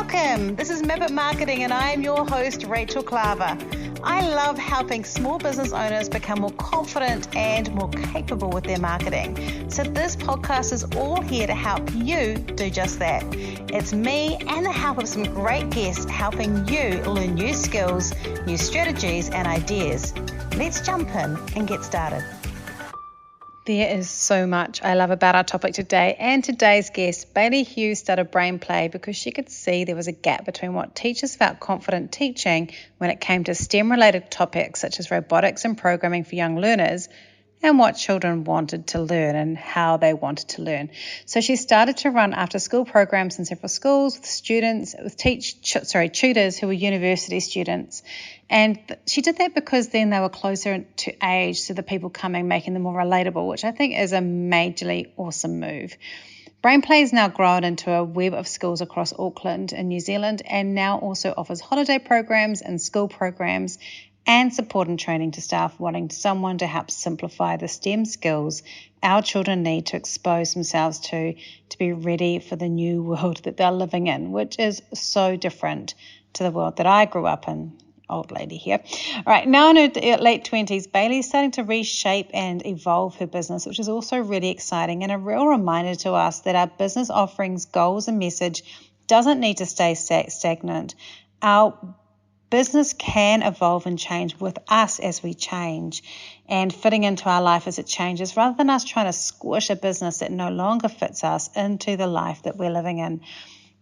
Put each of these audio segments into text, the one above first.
Welcome. This is Map Marketing and I am your host, Rachel Klaver. I love helping small business owners become more confident and more capable with their marketing. So this podcast is all here to help you do just that. It's me and the help of some great guests helping you learn new skills, new strategies and ideas. Let's jump in and get started. There is so much I love about our topic today, and today's guest, Bayley Hughes, started Brain Play because she could see there was a gap between what teachers felt confident teaching when it came to STEM-related topics such as robotics and programming for young learners, and what children wanted to learn and how they wanted to learn. So she started to run after-school programs in several schools with students, with tutors who were university students. And she did that because then they were closer to age, so the people coming, making them more relatable, which I think is a majorly awesome move. Brainplay has now grown into a web of schools across Auckland and New Zealand, and now also offers holiday programs and school programs and support and training to staff wanting someone to help simplify the STEM skills our children need to expose themselves to be ready for the new world that they're living in, which is so different to the world that I grew up in. Old lady here. All right, now in her late 20s, Bayley is starting to reshape and evolve her business, which is also really exciting and a real reminder to us that our business offerings, goals and message doesn't need to stay stagnant. Our business can evolve and change with us as we change and fitting into our life as it changes, rather than us trying to squish a business that no longer fits us into the life that we're living in.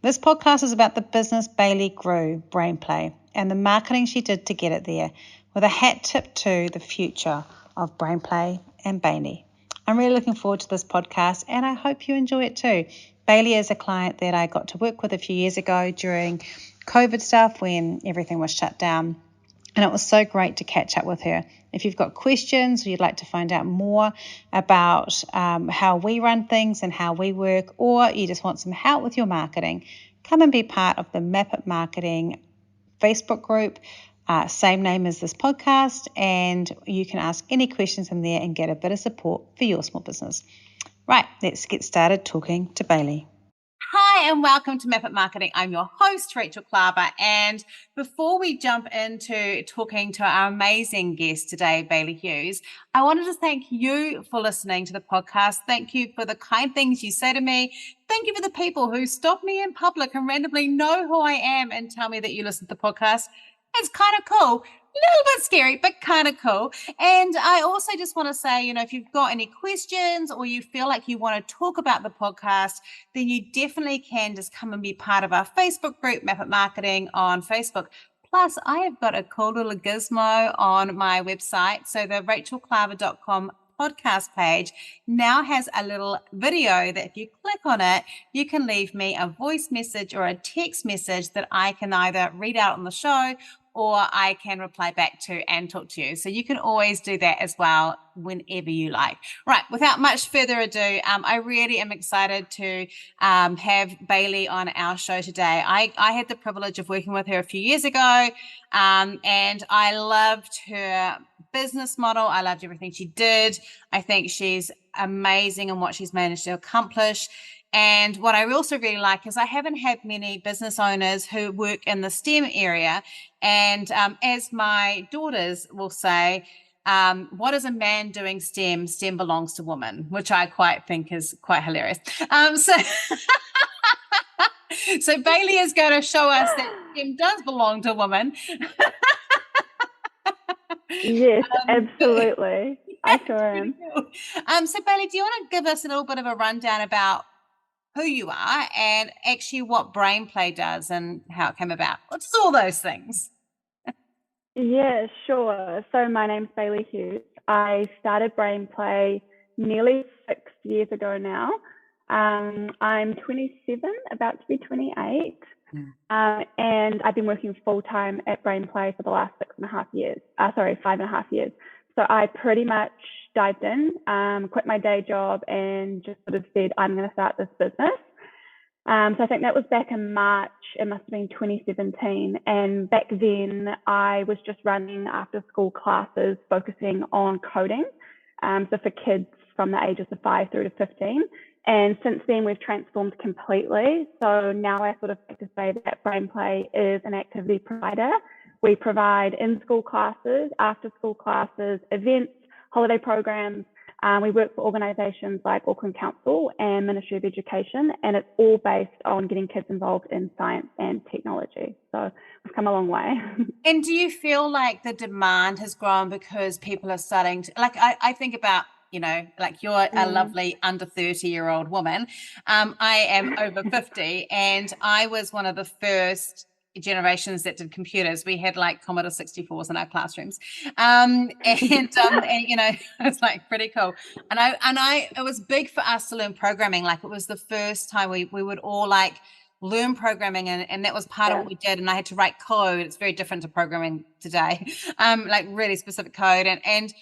This podcast is about the business Bayley grew, Brainplay, and the marketing she did to get it there, with a hat tip to the future of Brainplay and Bayley. I'm really looking forward to this podcast, and I hope you enjoy it too. Bayley is a client that I got to work with a few years ago during COVID stuff when everything was shut down. And it was so great to catch up with her. If you've got questions or you'd like to find out more about how we run things and how we work, or you just want some help with your marketing, come and be part of the Map It Marketing Facebook group, same name as this podcast, and you can ask any questions in there and get a bit of support for your small business. Right, let's get started talking to Bayley. Hi and welcome to Map It Marketing. I'm your host, Rachel Klaver, and before we jump into talking to our amazing guest today, Bayley Hughes, I wanted to thank you for listening to the podcast. Thank you for the kind things you say to me. Thank you for the people who stop me in public and randomly know who I am and tell me that you listen to the podcast. It's kind of cool. A little bit scary, but kind of cool. And I also just want to say, if you've got any questions or you feel like you want to talk about the podcast, then you definitely can just come and be part of our Facebook group, Map It Marketing on Facebook. Plus, I have got a cool little gizmo on my website. So the rachelklaver.com podcast page now has a little video that if you click on it, you can leave me a voice message or a text message that I can either read out on the show or I can reply back to and talk to you. So you can always do that as well whenever you like. Right, without much further ado, I really am excited to have Bayley on our show today. I had the privilege of working with her a few years ago, and I loved her business model. I loved everything she did. I think she's amazing in what she's managed to accomplish. And what I also really like is I haven't had many business owners who work in the STEM area. And as my daughters will say, what is a man doing STEM? STEM belongs to women, which I quite think is quite hilarious. So Bayley is going to show us that STEM does belong to women. Yes, absolutely. I sure am. Cool. So Bayley, do you want to give us a little bit of a rundown about who you are and actually what Brainplay does and how it came about? Just all those things. Yeah, sure. So my name's Bayley Hughes. I started Brainplay nearly 6 years ago now. I'm 27, about to be 28. And I've been working full-time at Brainplay for the last 5.5 years. So I pretty much dived in, quit my day job and just sort of said, I'm going to start this business. So I think that was back in March. It must have been 2017. And back then I was just running after school classes focusing on coding. So for kids from the ages of 5 through to 15. And since then, we've transformed completely. So now I sort of like to say that Brain Play is an activity provider. We provide in-school classes, after-school classes, events, holiday programs. We work for organisations like Auckland Council and Ministry of Education, and it's all based on getting kids involved in science and technology. So we've come a long way. And do you feel like the demand has grown because people are starting to, like, I think about, like you're a lovely under 30-year-old woman. I am over 50, and I was one of the first generations that did computers. We had like Commodore 64s in our classrooms. And it's like pretty cool. And it was big for us to learn programming. Like, it was the first time we would all like learn programming, and that was part of what we did. And I had to write code. It's very different to programming today, like really specific code, and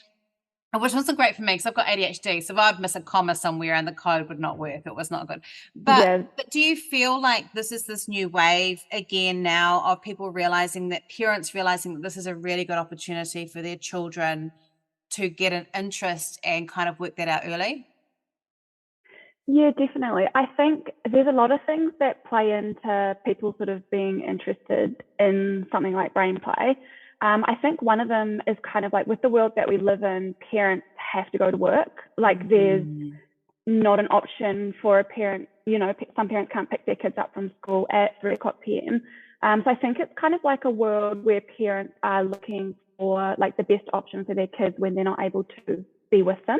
which wasn't great for me because I've got ADHD. So if I'd miss a comma somewhere and the code would not work, it was not good. But do you feel like this is this new wave again now of people parents realizing that this is a really good opportunity for their children to get an interest and kind of work that out early? Yeah, definitely. I think there's a lot of things that play into people sort of being interested in something like Brain Play. I think one of them is kind of like, with the world that we live in, parents have to go to work. Like, there's not an option for a parent, some parents can't pick their kids up from school at 3:00 p.m. So I think it's kind of like a world where parents are looking for like the best option for their kids when they're not able to be with them.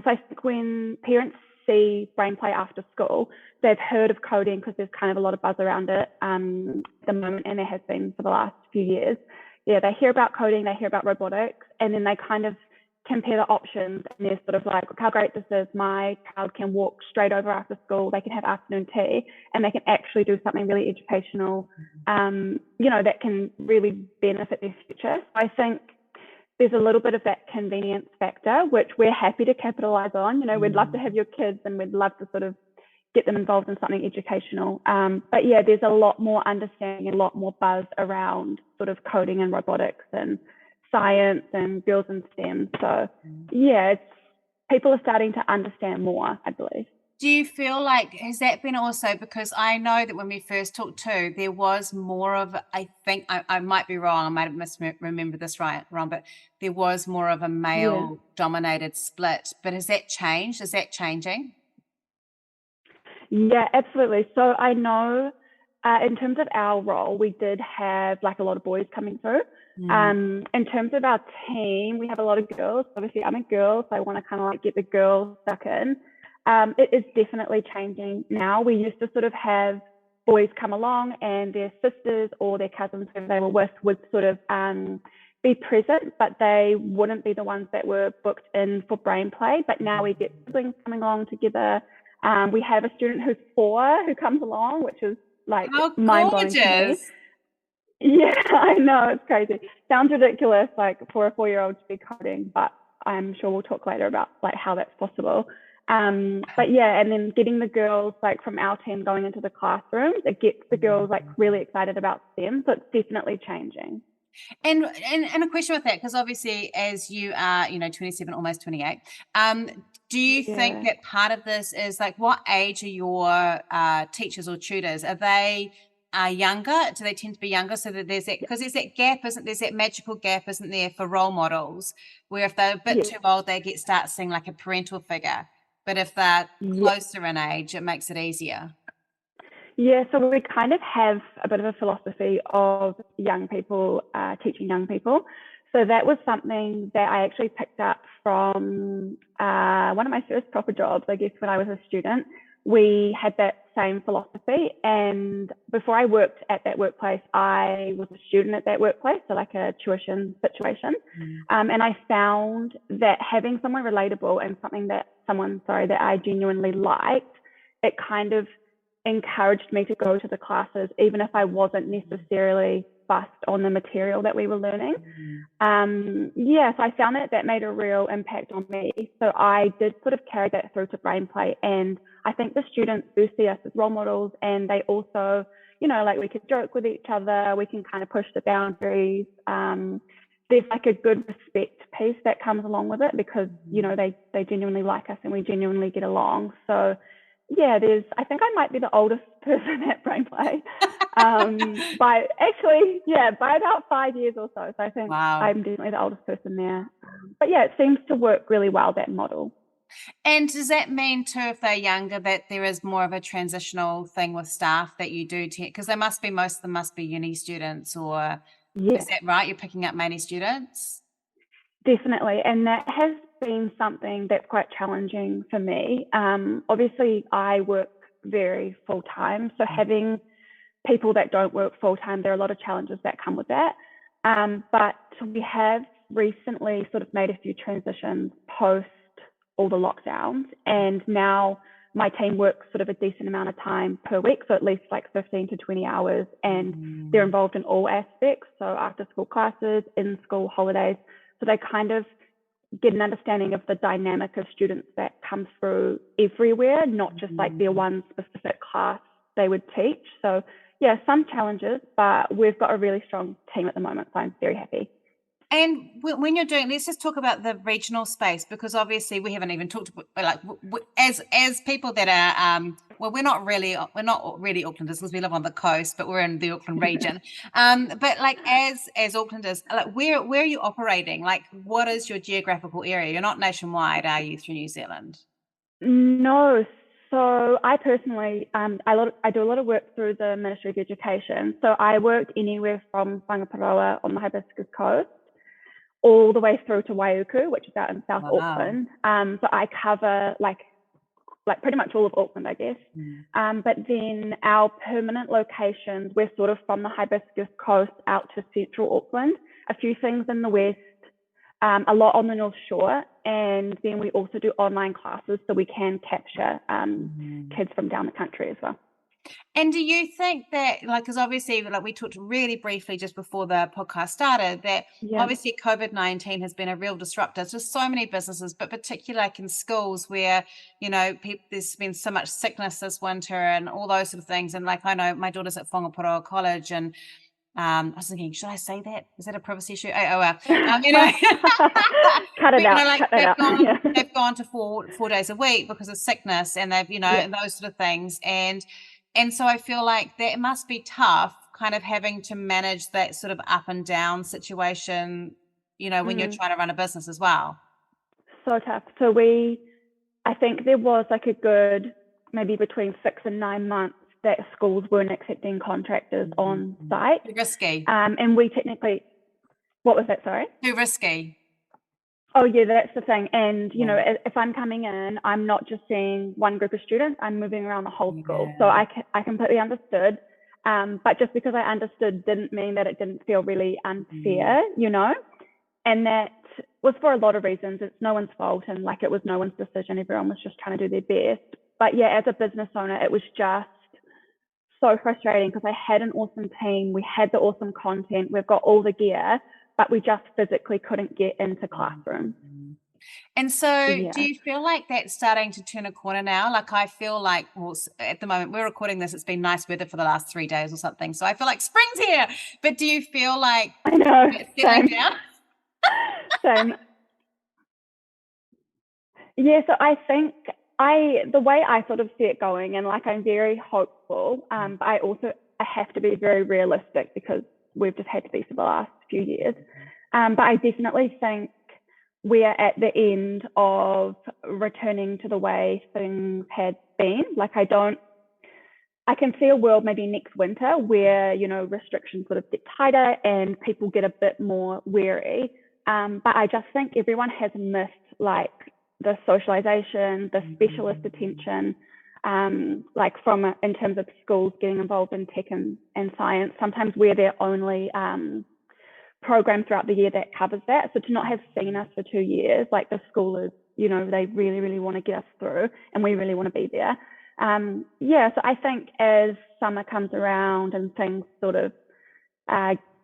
So I think when parents see Brain Play after school, they've heard of coding because there's kind of a lot of buzz around it at the moment, and there has been for the last few years. Yeah, they hear about coding, they hear about robotics, and then they kind of compare the options, and they're sort of like, look how great this is. My child can walk straight over after school, they can have afternoon tea, and they can actually do something really educational, that can really benefit their future. So I think there's a little bit of that convenience factor, which we're happy to capitalize on. We'd love to have your kids, and we'd love to sort of get them involved in something educational. But yeah, there's a lot more understanding and a lot more buzz around sort of coding and robotics and science and girls in STEM. So yeah, people are starting to understand more, I believe. Do you feel like, has that been also, because I know that when we first talked too, there was more of, I think, I might be wrong, I might have misremembered this wrong, but there was more of a male dominated split. But has that changed? Is that changing? Yeah, absolutely. So I know in terms of our role, we did have like a lot of boys coming through. In terms of our team, we have a lot of girls. Obviously, I'm a girl, so I want to kind of like get the girls stuck in. It is definitely changing now. We used to sort of have boys come along, and their sisters or their cousins who they were with would sort of be present, but they wouldn't be the ones that were booked in for Brain Play. But now we get siblings coming along together. We have a student who's 4 who comes along, which is like mind-blowing to me. Yeah, I know, it's crazy. Sounds ridiculous, like for a 4-year-old to be coding, but I'm sure we'll talk later about like how that's possible. But yeah, and then getting the girls like from our team going into the classrooms, it gets the girls like really excited about STEM. So it's definitely changing. And a question with that, because obviously as you are, 27, almost 28, do you think that part of this is like, what age are your teachers or tutors? Are they younger? Do they tend to be younger? So that there's that, because there's that gap, there's that magical gap, isn't there, for role models, where if they're a bit too old, they start seeing like a parental figure. But if they're closer in age, it makes it easier. Yeah, so we kind of have a bit of a philosophy of young people, teaching young people. So that was something that I actually picked up from one of my first proper jobs, I guess, when I was a student. We had that same philosophy. And before I worked at that workplace, I was a student at that workplace, so like a tuition situation. And I found that having someone relatable and that I genuinely liked, it kind of encouraged me to go to the classes, even if I wasn't necessarily fussed on the material that we were learning. So I found that made a real impact on me. So I did sort of carry that through to Brain Play. And I think the students do see us as role models, and they also, like we could joke with each other, we can kind of push the boundaries. there's like a good respect piece that comes along with it because, you know, they genuinely like us and we genuinely get along. So yeah, I think I might be the oldest person at Brainplay. By about 5 years or so. So I think I'm definitely the oldest person there. But yeah, it seems to work really well, that model. And does that mean too, if they're younger, that there is more of a transitional thing with staff that you do? Because most of them must be uni students, or is that right? You're picking up mainly students? Definitely. And that has been something that's quite challenging for me. Obviously, I work very full-time. So having people that don't work full-time, there are a lot of challenges that come with that. But we have recently sort of made a few transitions post all the lockdowns. And now my team works sort of a decent amount of time per week, so at least like 15 to 20 hours. And they're involved in all aspects. So after school classes, in school holidays. So they kind of get an understanding of the dynamic of students that comes through everywhere, not just like their one specific class they would teach. So yeah, some challenges, but we've got a really strong team at the moment, so I'm very happy. And when you're doing, let's just talk about the regional space, because obviously we haven't even talked about, like, as people that are, we're not really Aucklanders because we live on the coast, but we're in the Auckland region. But like as Aucklanders, like where are you operating? Like, what is your geographical area? You're not nationwide, are you, through New Zealand? No. So I personally, I do a lot of work through the Ministry of Education. So I worked anywhere from Whangaparoa on the Hibiscus Coast all the way through to Waiuku, which is out in South Auckland. So I cover like pretty much all of Auckland, I guess. But then our permanent locations, we're sort of from the Hibiscus Coast out to central Auckland, a few things in the west, a lot on the North Shore, and then we also do online classes so we can capture kids from down the country as well. And do you think that, like, because obviously, like we talked really briefly just before the podcast started, that obviously COVID-19 has been a real disruptor to so many businesses, but particularly like in schools where, you know, there's been so much sickness this winter and all those sort of things. And like, I know my daughter's at Whangaparoa College, and I was thinking, should I say that? Is that a privacy issue? Oh well. Anyway, cut it out. They've gone to four days a week because of sickness, and they've, you know, those sort of things. And so I feel like that must be tough, kind of having to manage that sort of up and down situation, you know, when you're trying to run a business as well. So tough. So I think there was like a good maybe between 6 and 9 months that schools weren't accepting contractors on site. Too risky. And we technically, what was that, sorry? Too risky. Oh yeah, that's the thing. And you know, if I'm coming in, I'm not just seeing one group of students, I'm moving around the whole school. So I completely understood. But just because I understood didn't mean that it didn't feel really unfair, you know? And that was for a lot of reasons. It's no one's fault, and like it was no one's decision. Everyone was just trying to do their best. But yeah, as a business owner, it was just so frustrating because I had an awesome team. We had the awesome content. We've got all the gear, but we just physically couldn't get into classrooms. And so do you feel like that's starting to turn a corner now? Like I feel like, well, at the moment we're recording this, it's been nice weather for the last 3 days or something. So I feel like spring's here. But do you feel like it's settling down? Same. Yeah, so I think the way I sort of see it going, and like I'm very hopeful, but I have to be very realistic because we've just had to be for the last few years. But I definitely think we're at the end of returning to the way things had been. Like I can see a world maybe next winter where, you know, restrictions sort of get tighter and people get a bit more wary. But I just think everyone has missed like the socialization, the specialist attention, like in terms of schools getting involved in tech and science. Sometimes we're their only program throughout the year that covers that. So to not have seen us for 2 years, like the school is, you know, they really, really want to get us through and we really want to be there. So I think as summer comes around and things sort of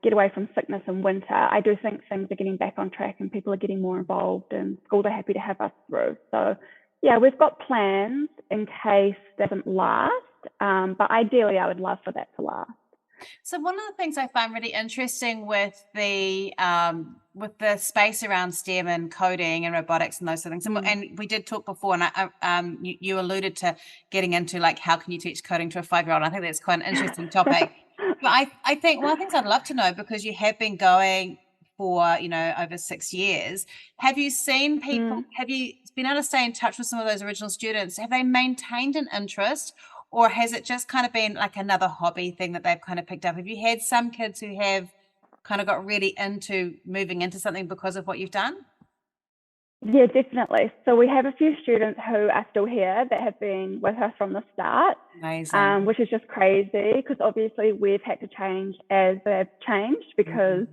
get away from sickness and winter, I do think things are getting back on track and people are getting more involved and schools are happy to have us through. So yeah, we've got plans in case that doesn't last, but ideally I would love for that to last. So one of the things I find really interesting with the space around STEM and coding and robotics and those sort of things, and we did talk before, and you alluded to getting into like how can you teach coding to a 5-year-old. I think that's quite an interesting topic. But I think one of the things I'd love to know, because you have been going for over 6 years, have you seen people? Have you been able to stay in touch with some of those original students? Have they maintained an interest? Or has it just kind of been like another hobby thing that they've kind of picked up? Have you had some kids who have kind of got really into moving into something because of what you've done? Yeah, definitely. So we have a few students who are still here that have been with us from the start. Amazing. Which is just crazy, because obviously we've had to change as they've changed, because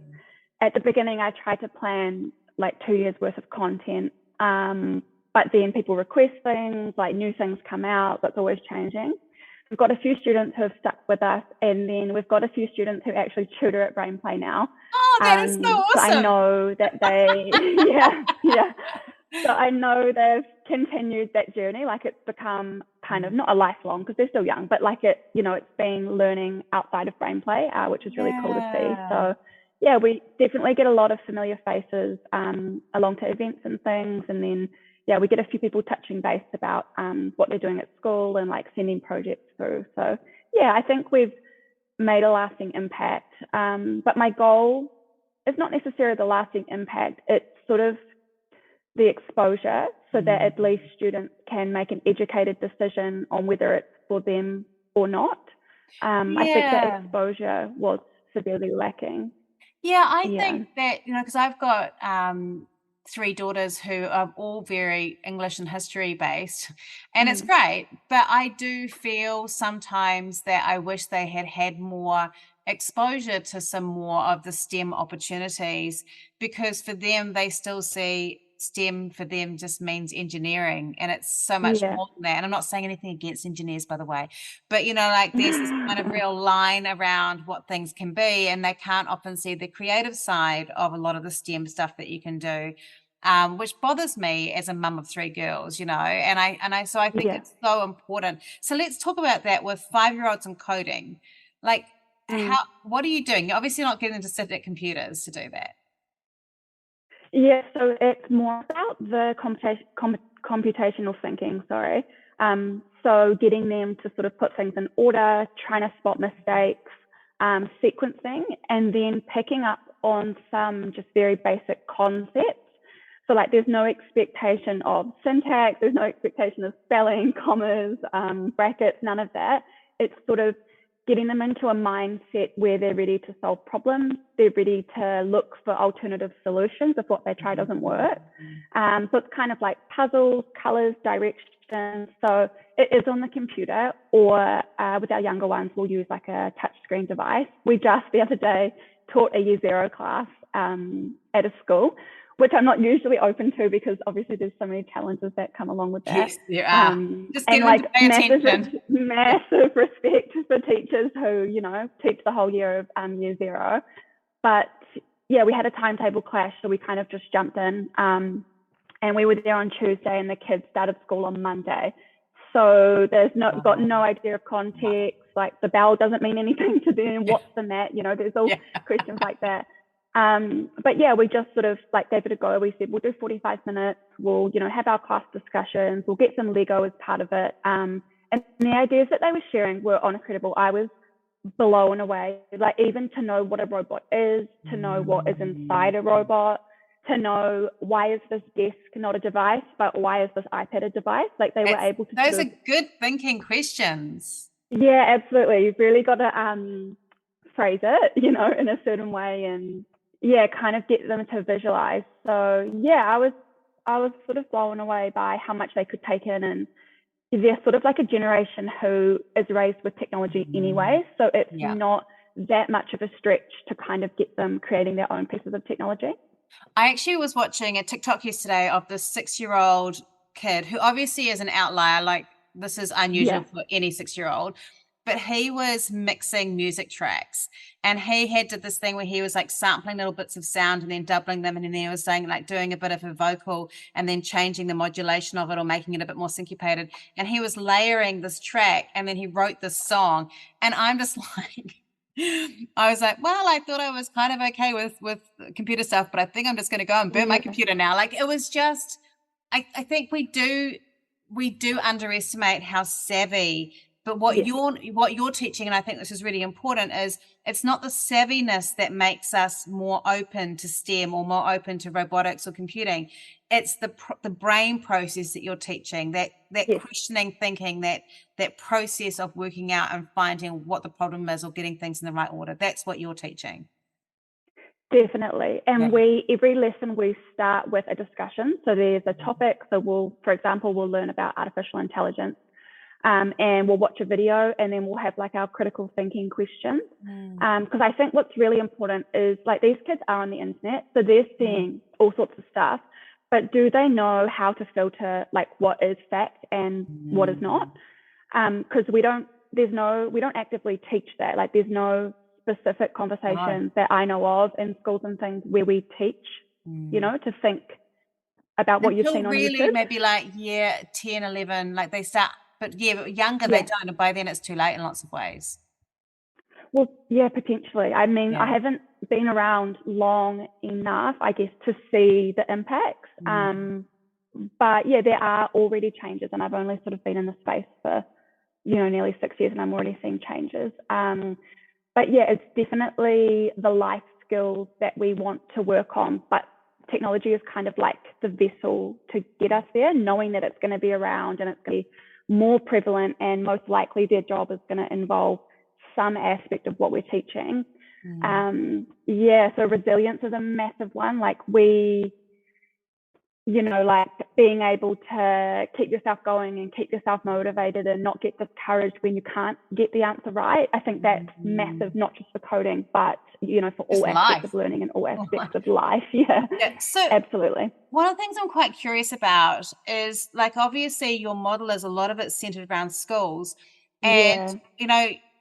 at the beginning I tried to plan like 2 years worth of content, but then people request things, like new things come out, that's always changing. We've got a few students who have stuck with us, and then we've got a few students who actually tutor at Brainplay now. Oh, that is so awesome. So I know that they, yeah. So I know they've continued that journey. Like, it's become kind of not a lifelong, because they're still young, but like it's been learning outside of Brainplay, which is really cool to see. So yeah, we definitely get a lot of familiar faces along to events and things, and then we get a few people touching base about what they're doing at school and like sending projects through. So yeah, I think we've made a lasting impact. But my goal is not necessarily the lasting impact. It's sort of the exposure, so that at least students can make an educated decision on whether it's for them or not. I think that exposure was severely lacking. Yeah, I think that, because I've got 3 daughters who are all very English and history based, and it's great, but I do feel sometimes that I wish they had had more exposure to some more of the STEM opportunities, because for them, they still see STEM for them just means engineering, and it's so much more than that. And I'm not saying anything against engineers, by the way, but like there's this kind of real line around what things can be, and they can't often see the creative side of a lot of the STEM stuff that you can do, which bothers me as a mum of 3 girls, and so I think it's so important. So let's talk about that with 5-year-olds and coding. Like, what are you doing? You're obviously not getting them to sit at computers to do that. Yeah, so it's more about the computational thinking, sorry. So getting them to sort of put things in order, trying to spot mistakes, sequencing, and then picking up on some just very basic concepts. So like there's no expectation of syntax, there's no expectation of spelling, commas, brackets, none of that. It's sort of getting them into a mindset where they're ready to solve problems, they're ready to look for alternative solutions if what they try doesn't work. So it's kind of like puzzles, colors, directions. So it is on the computer, or with our younger ones, we'll use like a touchscreen device. We just the other day taught a year 0 class at a school, which I'm not usually open to, because obviously there's so many challenges that come along with that. Yes, there are. Just get like them to pay attention. massive respect for teachers who, teach the whole year of year 0. But yeah, we had a timetable clash, so we kind of just jumped in, and we were there on Tuesday, and the kids started school on Monday. So there's got no idea of context. Like the bell doesn't mean anything to them. What's the mat? There's all questions like that. But yeah, we just sort of like gave it a go. We said, we'll do 45 minutes. We'll, have our class discussions. We'll get some Lego as part of it. And the ideas that they were sharing were incredible. I was blown away. Like, even to know what a robot is, to know what is inside a robot, to know why is this desk not a device, but why is this iPad a device? Like, they were able to. Those are good thinking questions. Yeah, absolutely. You've really got to phrase it, in a certain way, and kind of get them to visualize. So yeah, I was sort of blown away by how much they could take in, and they're sort of like a generation who is raised with technology anyway. So it's not that much of a stretch to kind of get them creating their own pieces of technology. I actually was watching a TikTok yesterday of this 6-year-old kid who obviously is an outlier. Like, this is unusual for any 6-year-old. But he was mixing music tracks, and he did this thing where he was like sampling little bits of sound and then doubling them, and then he was saying, like, doing a bit of a vocal and then changing the modulation of it or making it a bit more syncopated. And he was layering this track, and then he wrote this song. And I'm just like, I was like, well, I thought I was kind of okay with computer stuff, but I think I'm just going to go and burn my Yeah. computer now. Like it was just, I think we do underestimate how savvy. But what Yes. you're teaching, and I think this is really important, is it's not the savviness that makes us more open to STEM or more open to robotics or computing. It's the brain process that you're teaching, that Yes. questioning thinking, that process of working out and finding what the problem is or getting things in the right order. That's what you're teaching. Definitely. And every lesson we start with a discussion. So there's a topic. So for example, we'll learn about artificial intelligence. And we'll watch a video, and then we'll have like our critical thinking questions. Because I think what's really important is like these kids are on the internet, so they're seeing all sorts of stuff, but do they know how to filter like what is fact and what is not? Because we don't actively teach that. Like there's no specific conversations that I know of in schools and things where we teach, to think about what you've seen on really YouTube. Maybe like year 10, 11, like they start. But younger they don't, and by then it's too late in lots of ways. Well, yeah, potentially. I mean, I haven't been around long enough, I guess, to see the impacts. But yeah, there are already changes, and I've only sort of been in the space for, nearly 6 years, and I'm already seeing changes. But yeah, it's definitely the life skills that we want to work on, but technology is kind of like the vessel to get us there, knowing that it's going to be around and it's going to be more prevalent, and most likely their job is going to involve some aspect of what we're teaching. So resilience is a massive one. Like like being able to keep yourself going and keep yourself motivated and not get discouraged when you can't get the answer right. I think that's massive, not just for coding, but for all aspects of learning and all aspects of life. So absolutely. One of the things I'm quite curious about is, like, obviously your model is a lot of it centered around schools, and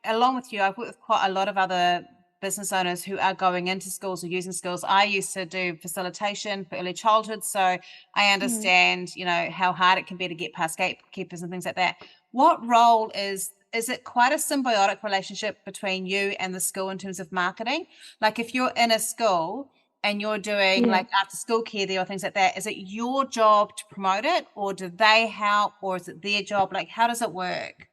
along with you, I've worked with quite a lot of other business owners who are going into schools or using schools. I used to do facilitation for early childhood, so I understand, how hard it can be to get past gatekeepers and things like that. What role is it quite a symbiotic relationship between you and the school in terms of marketing? Like if you're in a school and you're doing like after school care there or things like that, is it your job to promote it, or do they help, or is it their job? Like, how does it work?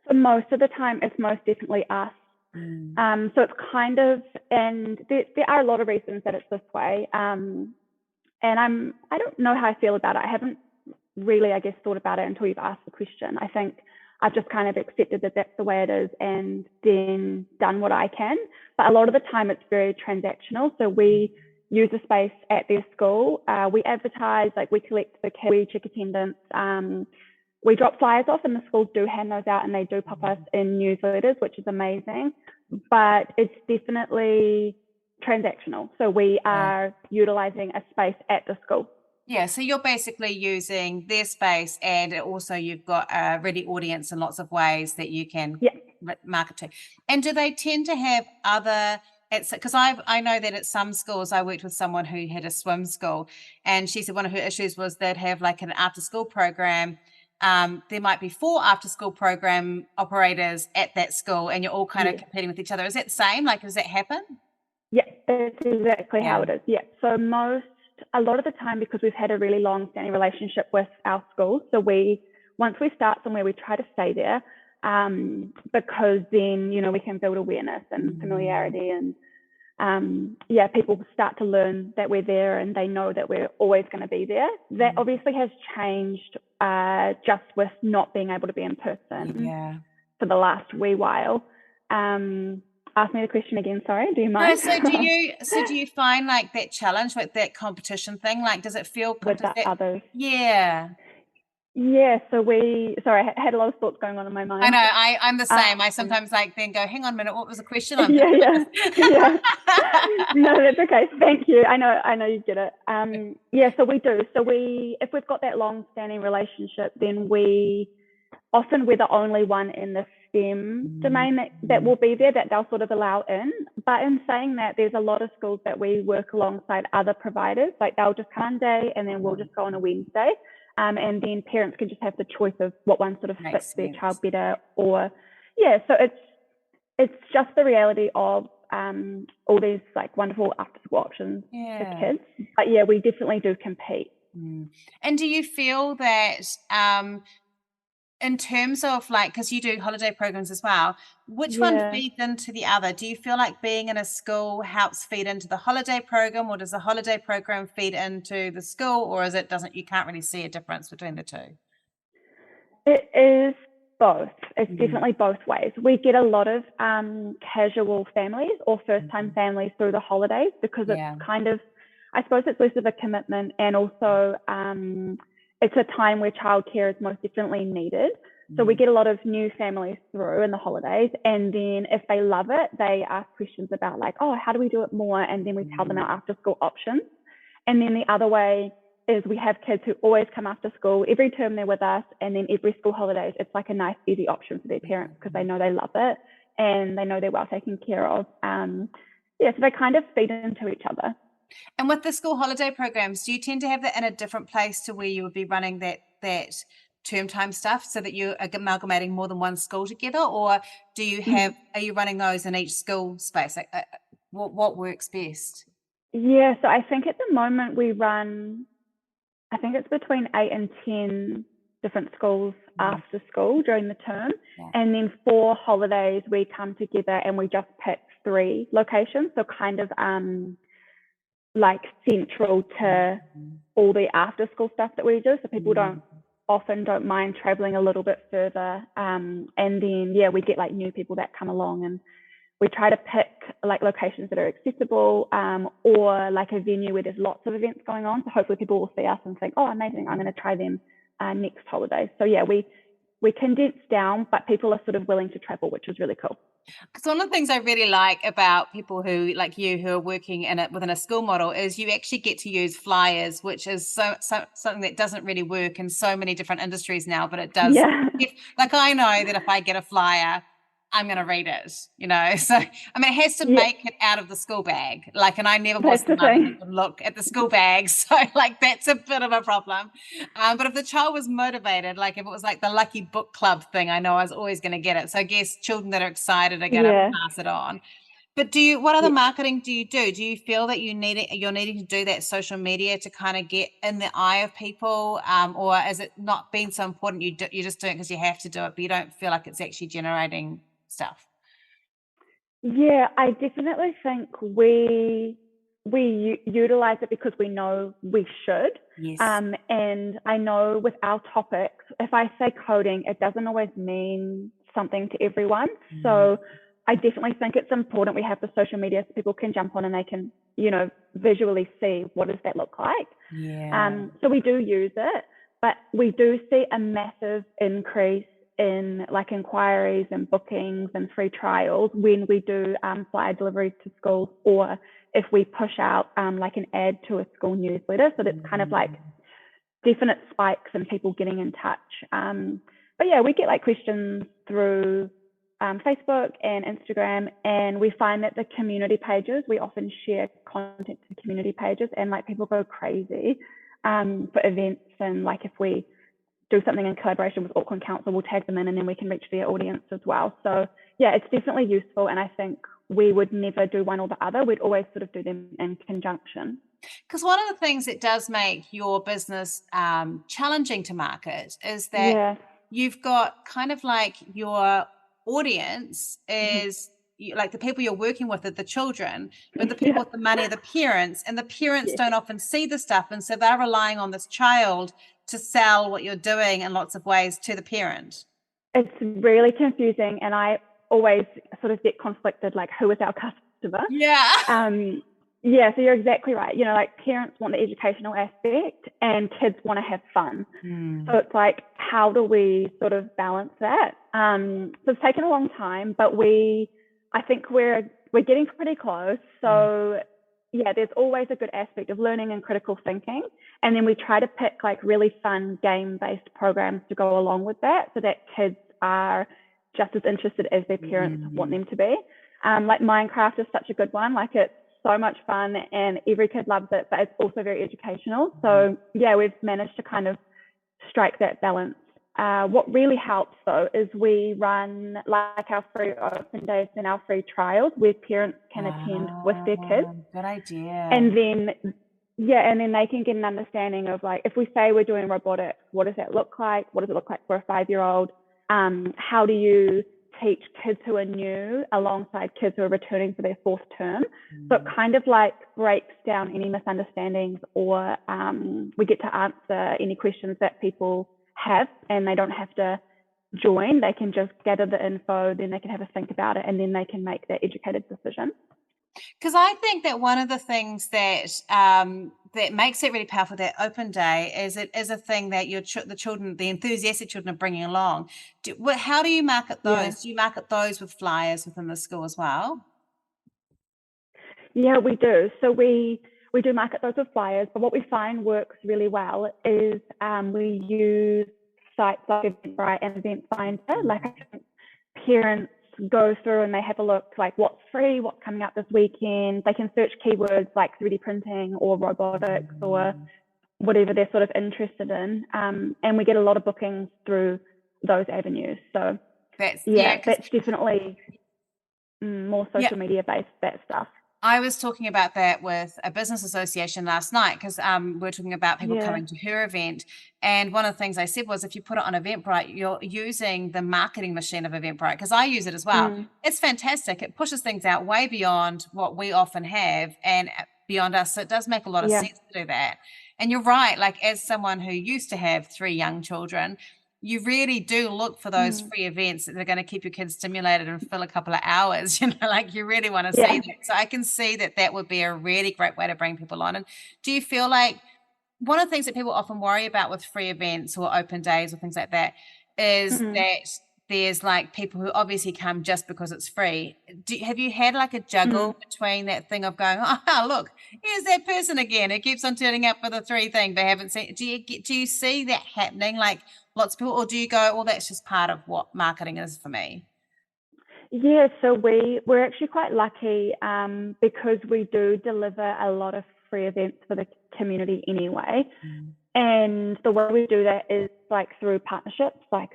So most of the time it's most definitely us. So it's kind of, and there are a lot of reasons that it's this way. And I don't know how I feel about it. I haven't really, I guess, thought about it until you've asked the question. I think I've just kind of accepted that that's the way it is and then done what I can. But a lot of the time it's very transactional. So we use a space at their school. We advertise, like we collect the kids, we check attendance. We drop flyers off, and the schools do hand those out, and they do pop us in newsletters, which is amazing. But it's definitely transactional. So we are utilizing a space at the school. Yeah, so you're basically using their space, and also you've got a ready audience in lots of ways that you can market to. And do they tend to have other... Because I know that at some schools, I worked with someone who had a swim school, and she said one of her issues was they'd have like an after school program. There might be 4 after school program operators at that school, and you're all kind of competing with each other. Is that the same? Like, does that happen? Yeah, that's exactly how it is. Yeah. So a lot of the time, because we've had a really long standing relationship with our schools, so once we start somewhere, we try to stay there, because then, we can build awareness and familiarity, and people start to learn that we're there and they know that we're always going to be there. That obviously has changed just with not being able to be in person for the last wee while. Ask me the question again, sorry, do you mind? No, so do you find like that challenge, like that competition thing, like does it feel with others? Yeah, so sorry, I had a lot of thoughts going on in my mind. I know, I'm the same. I sometimes then go, hang on a minute, what was the question? Yeah. No, that's okay. Thank you. I know you get it. So we do. So if we've got that long-standing relationship, then we're the only one in the STEM domain that will be there, that they'll sort of allow in. But in saying that, there's a lot of schools that we work alongside other providers. Like they'll just come one day and then we'll just go on a Wednesday. And then parents can just have the choice of what one sort of fits their child better. So it's just the reality of all these like wonderful after school options for kids. But yeah, we definitely do compete. And do you feel that in terms of like, because you do holiday programs as well, which one feeds into the other? Do you feel like being in a school helps feed into the holiday program, or does the holiday program feed into the school, or is it you can't really see a difference between the two? It is both. It's definitely both ways. We get a lot of casual families or first-time families through the holidays because it's kind of, I suppose it's less of a commitment, and also it's a time where childcare is most definitely needed. So we get a lot of new families through in the holidays, and then if they love it, they ask questions about like, oh, how do we do it more? And then we tell them our after-school options. And then the other way is we have kids who always come after school. Every term they're with us, and then every school holidays, it's like a nice, easy option for their parents because they know they love it and they know they're well taken care of. So they kind of feed into each other. And with the school holiday programs, do you tend to have that in a different place to where you would be running that term time stuff, so that you're amalgamating more than one school together, or do you have are you running those in each school space? Like, what works best? Yeah, so I think at the moment we run, I think it's between 8 and 10 different schools after school during the term. And then for holidays, we come together and we just pick 3 locations. So kind of like central to all the after school stuff that we do. So people don't mind traveling a little bit further. And then, we get like new people that come along, and we try to pick like locations that are accessible, or like a venue where there's lots of events going on. So hopefully people will see us and think, oh, amazing, I'm going to try them next holiday. So we condense down, but people are sort of willing to travel, which is really cool. Because one of the things I really like about people who like you who are working within a school model is you actually get to use flyers, which is something that doesn't really work in so many different industries now, but it does. Like I know that if I get a flyer, I'm going to read it, So, I mean, it has to make it out of the school bag. Like, and I never was the mother who would look at the school bag. So, like, that's a bit of a problem. But if the child was motivated, like if it was like the lucky book club thing, I know I was always going to get it. So I guess children that are excited are going to pass it on. But what other marketing do you do? Do you feel that you're needing to do that social media to kind of get in the eye of people? Or is it not being so important? You just do it because you have to do it, but you don't feel like it's actually generating stuff? Yeah, I definitely think we utilize it because we know we should. And I know with our topics, if I say coding, it doesn't always mean something to everyone. So I definitely think it's important we have the social media so people can jump on and they can, visually see what does that look like. So we do use it, but we do see a massive increase in like inquiries and bookings and free trials when we do flyer deliveries to schools, or if we push out like an ad to a school newsletter. So that's kind of like definite spikes in people getting in touch. But we get like questions through Facebook and Instagram, and we find that the community pages, we often share content to community pages, and like people go crazy for events, and like if we do something in collaboration with Auckland Council, we'll tag them in, and then we can reach their audience as well. So it's definitely useful, and I think we would never do one or the other. We'd always sort of do them in conjunction. Because one of the things that does make your business challenging to market is that you've got kind of like your audience is like the people you're working with are the children, but the people with the money are the parents, and the parents don't often see the stuff, and so they're relying on this child to sell what you're doing in lots of ways to the parent. It's really confusing, and I always sort of get conflicted, like who is our customer? So you're exactly right. Like parents want the educational aspect and kids want to have fun. So it's like, how do we sort of balance that? So it's taken a long time, but I think we're getting pretty close. So there's always a good aspect of learning and critical thinking. And then we try to pick like really fun game-based programs to go along with that, so that kids are just as interested as their parents want them to be. Like Minecraft is such a good one. Like it's so much fun and every kid loves it, but it's also very educational. So we've managed to kind of strike that balance What really helps though is we run like our free open days and our free trials where parents can attend with their kids. Good idea. And then they can get an understanding of, like, if we say we're doing robotics, what does that look like? What does it look like for a 5-year-old? How do you teach kids who are new alongside kids who are returning for their 4th term? So it kind of like breaks down any misunderstandings, or we get to answer any questions that people have, and they don't have to join. They can just gather the info, then they can have a think about it, and then they can make that educated decision. Because I think that one of the things that that makes it really powerful, that open day, is it is a thing that the children, the enthusiastic children, are bringing along. How do you market those? Yeah. Do you market those with flyers within the school as well? Yeah, we do. So we do market those with flyers, but what we find works really well is we use sites like Eventbrite and Event Finder. Like, I think parents go through and they have a look, like, what's free, what's coming up this weekend. They can search keywords like 3D printing or robotics or whatever they're sort of interested in, and we get a lot of bookings through those avenues. So that's definitely more social media based, that stuff. I was talking about that with a business association last night, because we're talking about people coming to her event. And one of the things I said was, if you put it on Eventbrite, you're using the marketing machine of Eventbrite, because I use it as well. It's fantastic. It pushes things out way beyond what we often have and beyond us. So it does make a lot of sense to do that. And you're right, like, as someone who used to have 3 young children, you really do look for those free events that are going to keep your kids stimulated and fill a couple of hours, like, you really want to see that. So I can see that that would be a really great way to bring people on. And do you feel like one of the things that people often worry about with free events or open days or things like that is that there's like people who obviously come just because it's free. Have you had like a juggle between that thing of going, oh, look, here's that person again who keeps on turning up for the 3 thing they haven't seen? Do you see that happening, like lots of people, or do you go, well, that's just part of what marketing is for me? Yeah, so we're actually quite lucky because we do deliver a lot of free events for the community anyway. And the way we do that is like through partnerships. Like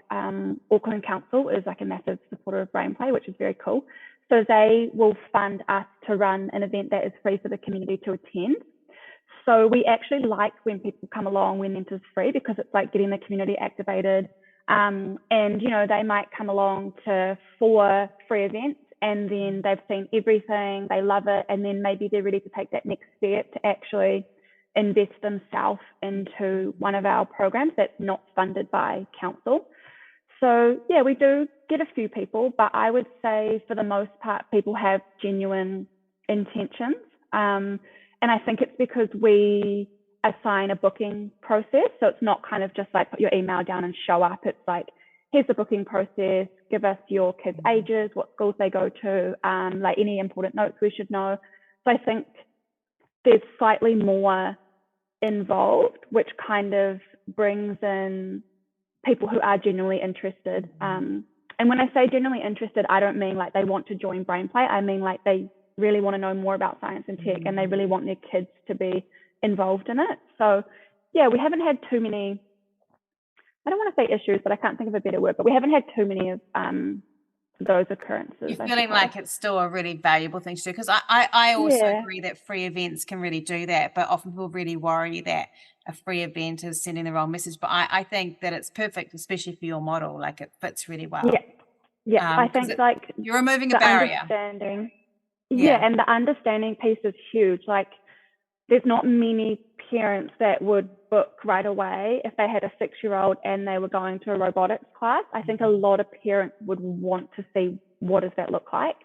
Auckland Council is like a massive supporter of Brainplay, which is very cool. So they will fund us to run an event that is free for the community to attend. So we actually like when people come along when it is free, because it's like getting the community activated. And, you know, they might come along to 4 free events and then they've seen everything, they love it, and then maybe they're ready to take that next step to actually invest themselves into one of our programs that's not funded by council. So yeah, we do get a few people, but I would say for the most part, people have genuine intentions. And I think it's because we assign a booking process. So it's not kind of just like put your email down and show up. It's like, here's the booking process, give us your kids' ages, what schools they go to, like any important notes we should know. So I think there's slightly more involved, which kind of brings in people who are genuinely interested. And when I say genuinely interested, I don't mean like they want to join Brainplay. I mean like they really want to know more about science and tech, and they really want their kids to be involved in it. So yeah, we haven't had too many, I don't want to say issues, but I can't think of a better word, but we haven't had too many of those occurrences. You're feeling like it's still a really valuable thing to do, because I also agree that free events can really do that, but often people really worry that a free event is sending the wrong message. But I think that it's perfect, especially for your model. Like, it fits really well. Yeah. I think like you're removing a barrier. And the understanding piece is huge. Like, there's not many parents that would book right away if they had a 6-year-old and they were going to a robotics class. I think a lot of parents would want to see, what does that look like?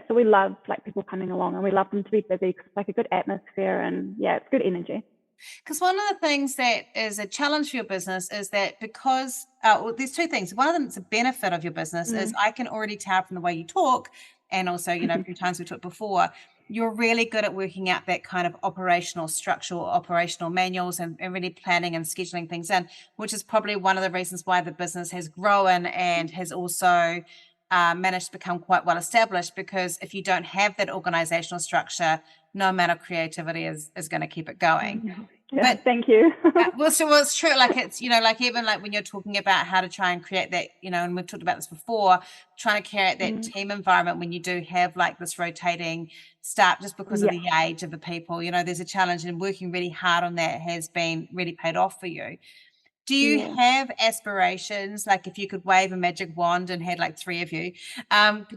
So we love like people coming along, and we love them to be busy because it's like a good atmosphere, and it's good energy. Because one of the things that is a challenge for your business is that, because there's 2 things. One of them, it's a benefit of your business, is I can already tell from the way you talk, and also, you know, a few times we talked before, you're really good at working out that kind of operational structure or operational manuals, and really planning and scheduling things in, which is probably one of the reasons why the business has grown and has also managed to become quite well established. Because if you don't have that organizational structure, no amount of creativity is going to keep it going. Yeah, thank you. Well, it's true. Like it's, like even like when you're talking about how to try and create that, and we've talked about this before, trying to create that team environment when you do have like this rotating staff, just because of the age of the people, there's a challenge, and working really hard on that has been really paid off for you. Do you have aspirations, like if you could wave a magic wand and had like 3 of you,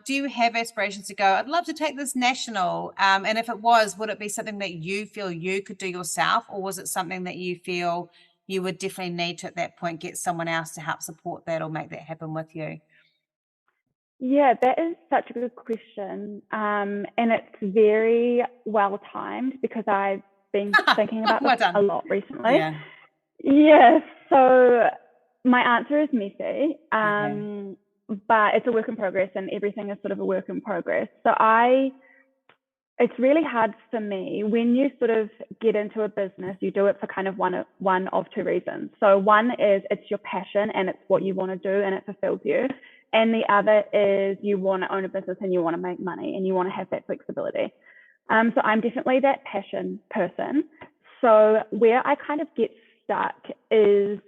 do you have aspirations to go, I'd love to take this national? And if it was, would it be something that you feel you could do yourself, or was it something that you feel you would definitely need to at that point get someone else to help support that or make that happen with you? Yeah, that is such a good question. And it's very well timed because I've been thinking about this a lot recently. Yeah, so my answer is messy, but it's a work in progress, and everything is sort of a work in progress. So it's really hard for me when you sort of get into a business, you do it for kind of one of 2 reasons. So one is it's your passion and it's what you want to do and it fulfills you. And the other is you want to own a business and you want to make money and you want to have that flexibility. So I'm definitely that passion person. So where I kind of get stuck is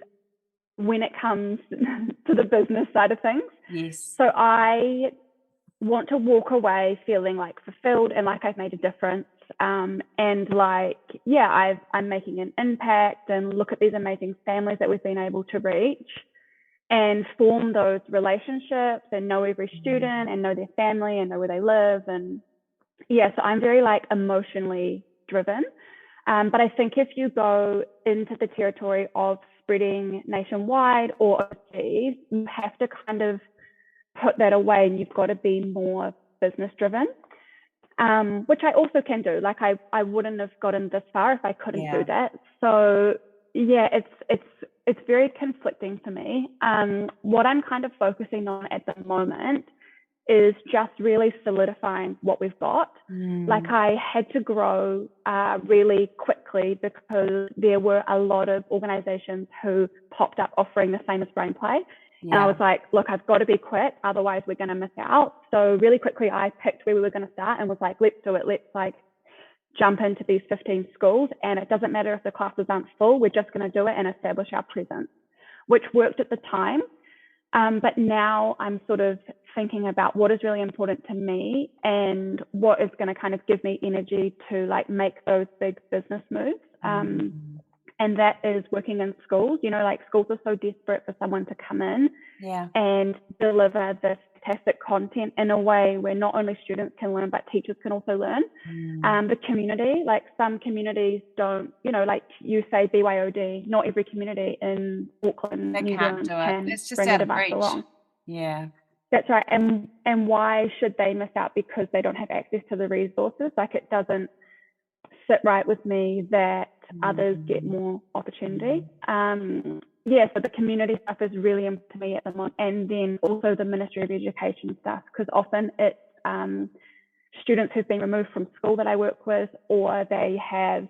when it comes to the business side of things. Yes. So I want to walk away feeling like fulfilled and like I've made a difference, and like, I'm making an impact, and look at these amazing families that we've been able to reach and form those relationships and know every student and know their family and know where they live. And so I'm very like emotionally driven. But I think if you go into the territory of spreading nationwide or overseas, you have to kind of put that away, and you've got to be more business driven, which I also can do. Like I wouldn't have gotten this far if I couldn't do that. So it's very conflicting to me. What I'm kind of focusing on at the moment is just really solidifying what we've got. Like I had to grow really quickly because there were a lot of organizations who popped up offering the same as Brain Play. And I was like, look, I've got to be quick, otherwise we're going to miss out. So really quickly I picked where we were going to start and was like, let's do it. Let's like jump into these 15 schools, and it doesn't matter if the classes aren't full, we're just going to do it and establish our presence, which worked at the time. But now I'm sort of thinking about what is really important to me and what is going to kind of give me energy to like make those big business moves. And that is working in schools. Like schools are so desperate for someone to come in and deliver this fantastic content in a way where not only students can learn, but teachers can also learn. The community, like some communities don't, like you say BYOD, not every community in Auckland, New Zealand can bring a device along. Yeah. That's right. And why should they miss out because they don't have access to the resources? Like it doesn't sit right with me that others get more opportunity. So the community stuff is really important to me at the moment, and then also the Ministry of Education stuff, because often it's students who've been removed from school that I work with, or they have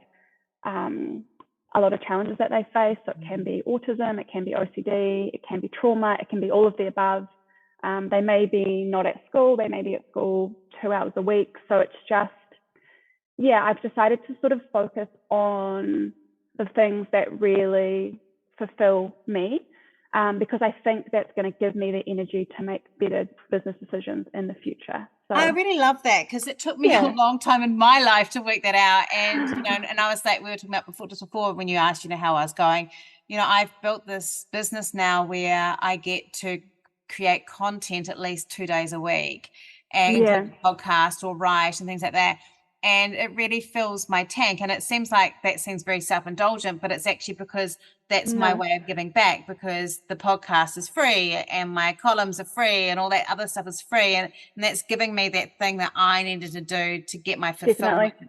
a lot of challenges that they face. So it can be autism, it can be OCD, it can be trauma, it can be all of the above. They may be not at school, they may be at school 2 hours a week. So it's just, I've decided to sort of focus on the things that really fulfill me, because I think that's going to give me the energy to make better business decisions in the future. So I really love that, because it took me a long time in my life to work that out. And, and I was like, we were talking about before when you asked, how I was going, I've built this business now where I get to create content at least 2 days a week and podcast or write and things like that. And it really fills my tank. And it seems like that seems very self-indulgent, but it's actually because that's my way of giving back, because the podcast is free and my columns are free and all that other stuff is free. And that's giving me that thing that I needed to do to get my fulfillment. Definitely.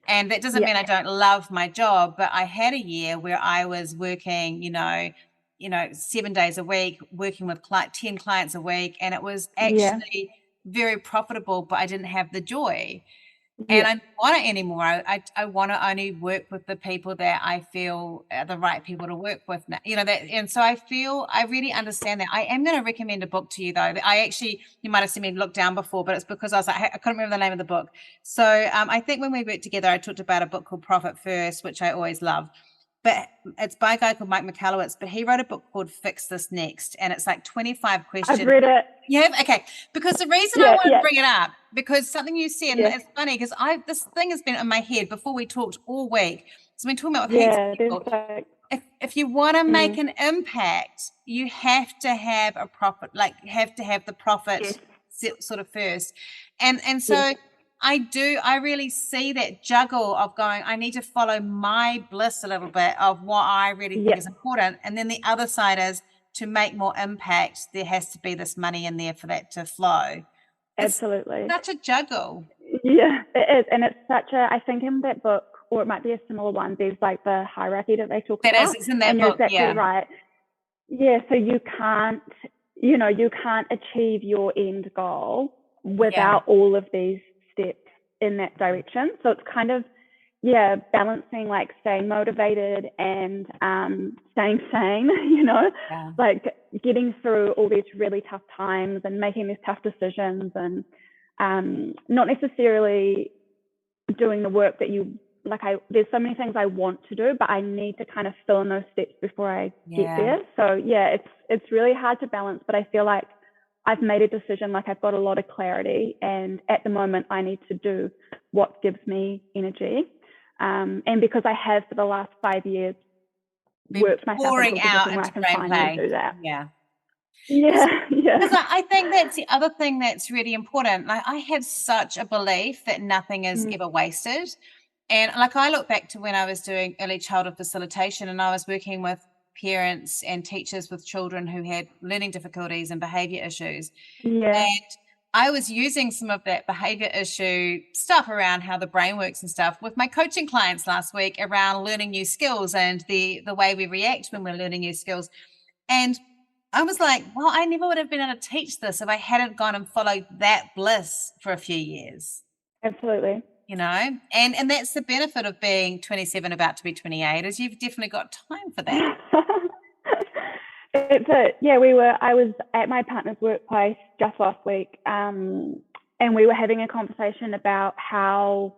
And that doesn't mean I don't love my job, but I had a year where I was working, 7 days a week, working with 10 clients a week. And it was actually very profitable, but I didn't have the joy. And I don't want it anymore. I want to only work with the people that I feel are the right people to work with now. And so I really understand that. I am going to recommend a book to you, though. You might have seen me look down before, but it's because I was like, I couldn't remember the name of the book. So I think when we worked together, I talked about a book called Profit First, which I always love. but it's by a guy called Mike McAllowitz, but he wrote a book called Fix This Next, and it's like 25 questions. I've read it. Yeah, okay. Because the reason I want to bring it up, because something you said, and it's funny because this thing has been in my head before we talked all week. So we've been talking about with heaps of people. If you want to make an impact, you have to have a profit, like have to have the profit sort of first. And so I really see that juggle of going, I need to follow my bliss a little bit of what I really think is important. And then the other side is to make more impact, there has to be this money in there for that to flow. Absolutely. It's such a juggle. Yeah, it is. And it's such a, I think in that book, or it might be a similar one, there's like the hierarchy that they talk about. That is, it's in that book, you're exactly right. Yeah, so you can't achieve your end goal without all of these steps in that direction. So it's kind of, balancing like staying motivated and staying sane, like getting through all these really tough times and making these tough decisions, and not necessarily doing the work that you like. There's so many things I want to do, but I need to kind of fill in those steps before I get there. So it's really hard to balance, but I feel like I've made a decision, like I've got a lot of clarity, and at the moment I need to do what gives me energy. And because I have for the last 5 years worked myself into a position where I can finally do that. Yeah. Because I think that's the other thing that's really important. Like I have such a belief that nothing is ever wasted. And like I look back to when I was doing early childhood facilitation, and I was working with parents and teachers with children who had learning difficulties and behavior issues. And I was using some of that behavior issue stuff around how the brain works and stuff with my coaching clients last week around learning new skills and the way we react when we're learning new skills. And I was like, well, I never would have been able to teach this if I hadn't gone and followed that bliss for a few years. Absolutely. And that's the benefit of being 27, about to be 28, is you've definitely got time for that. I was at my partner's workplace just last week, and we were having a conversation about how,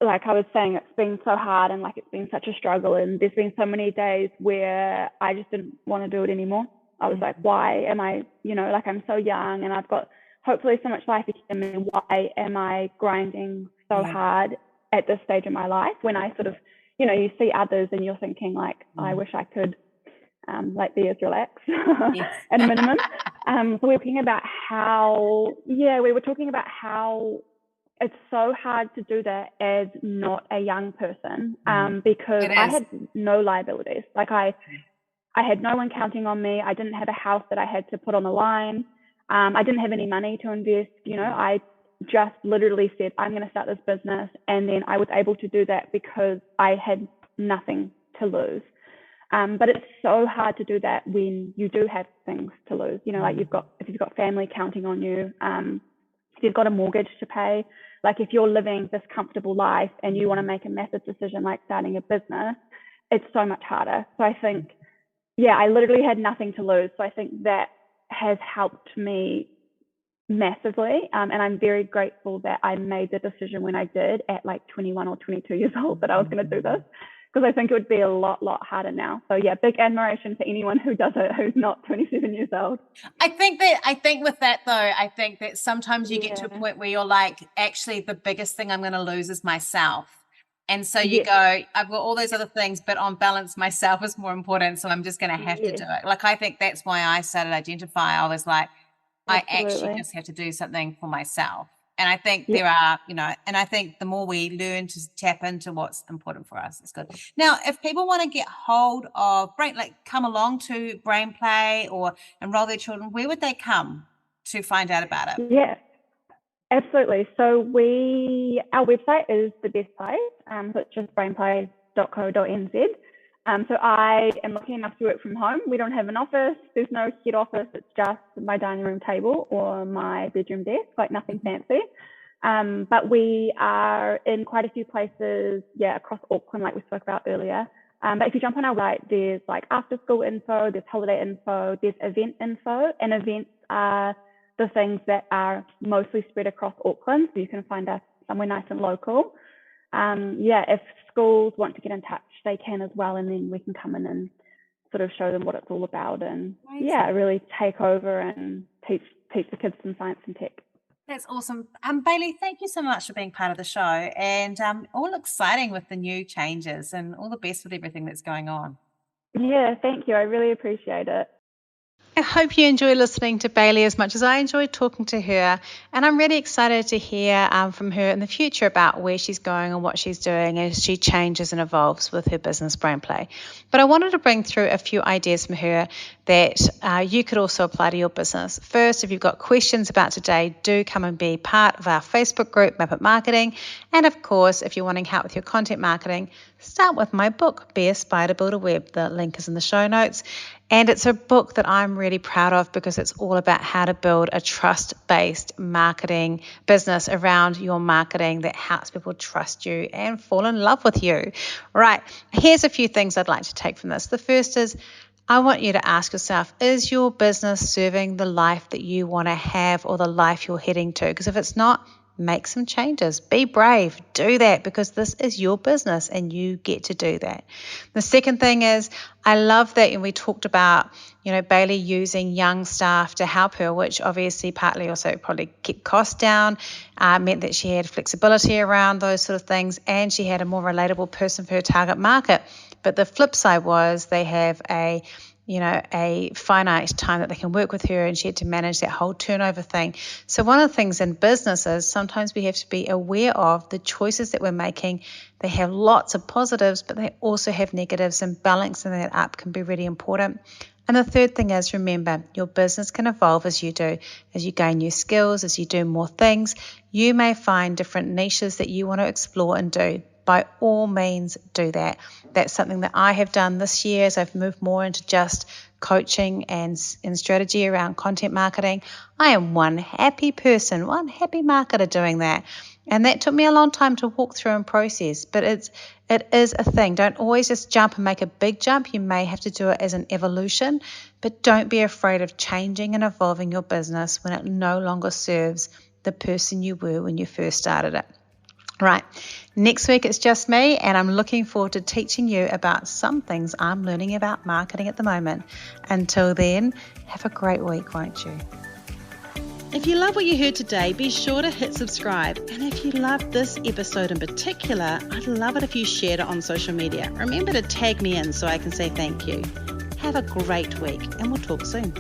like I was saying, it's been so hard and like it's been such a struggle, and there's been so many days where I just didn't want to do it anymore. I was like, why am I, like I'm so young and I've got hopefully so much life ahead of me. Why am I grinding so hard at this stage of my life, when I sort of, you see others and you're thinking like, I wish I could like be as relaxed at a minimum. So we were talking about how, it's so hard to do that as not a young person, because I had no liabilities. Like I had no one counting on me. I didn't have a house that I had to put on the line. I didn't have any money to invest. I just literally said, I'm going to start this business. And then I was able to do that because I had nothing to lose. But it's so hard to do that when you do have things to lose. Like if you've got family counting on you, if you've got a mortgage to pay, like if you're living this comfortable life and you want to make a massive decision like starting a business, it's so much harder. So I think, I literally had nothing to lose. So I think that has helped me massively. And I'm very grateful that I made the decision when I did at like 21 or 22 years old that I was going to do this, because I think it would be a lot harder now. So big admiration for anyone who does it, who's not 27 years old. I think with that though, I think that sometimes you get to a point where you're like, actually the biggest thing I'm going to lose is myself. And so you go, I've got all those other things, but on balance, myself is more important. So I'm just going to have to do it. Like, I think that's why I started Identify. I was like, I actually just have to do something for myself. And I think there are, and I think the more we learn to tap into what's important for us, it's good. Now, if people want to get hold of come along to Brain Play or enroll their children, where would they come to find out about it? Yeah, absolutely. So our website is the best place. So it's just brainplay.co.nz. So I am lucky enough to work from home. We don't have an office. There's no head office. It's just my dining room table or my bedroom desk, like nothing fancy. But we are in quite a few places, across Auckland, like we spoke about earlier. But if you jump on our website, there's like after school info, there's holiday info, there's event info, and events are the things that are mostly spread across Auckland. So you can find us somewhere nice and local. if schools want to get in touch, they can as well, and then we can come in and sort of show them what it's all about, and really take over and teach the kids some science and tech. That's awesome. Bayley, thank you so much for being part of the show, and all exciting with the new changes, and all the best with everything that's going on. Yeah, thank you. I really appreciate it. I hope you enjoy listening to Bayley as much as I enjoyed talking to her, and I'm really excited to hear from her in the future about where she's going and what she's doing as she changes and evolves with her business Brainplay. But I wanted to bring through a few ideas from her that you could also apply to your business. First, if you've got questions about today, do come and be part of our Facebook group, Map It Marketing. And of course, if you're wanting help with your content marketing, start with my book, Be a Spider, Build a Web. The link is in the show notes. And it's a book that I'm really proud of because it's all about how to build a trust-based marketing business around your marketing that helps people trust you and fall in love with you. Right, here's a few things I'd like to take from this. The first is, I want you to ask yourself, is your business serving the life that you want to have or the life you're heading to? Because if it's not, make some changes. Be brave. Do that because this is your business and you get to do that. The second thing is, I love that, and we talked about, Bayley using young staff to help her, which obviously partly also probably kept costs down, meant that she had flexibility around those sort of things, and she had a more relatable person for her target market. But the flip side was they have a finite time that they can work with her, and she had to manage that whole turnover thing. So one of the things in business is sometimes we have to be aware of the choices that we're making. They have lots of positives, but they also have negatives, and balancing that up can be really important. And the third thing is, remember, your business can evolve as you do. As you gain new skills, as you do more things, you may find different niches that you want to explore and do. By all means, do that. That's something that I have done this year as I've moved more into just coaching and strategy around content marketing. I am one happy person, one happy marketer doing that. And that took me a long time to walk through and process, but it is a thing. Don't always just jump and make a big jump. You may have to do it as an evolution, but don't be afraid of changing and evolving your business when it no longer serves the person you were when you first started it. Right, next week it's just me, and I'm looking forward to teaching you about some things I'm learning about marketing at the moment. Until then, have a great week, won't you? If you love what you heard today, be sure to hit subscribe. And if you loved this episode in particular, I'd love it if you shared it on social media. Remember to tag me in so I can say thank you. Have a great week, and we'll talk soon.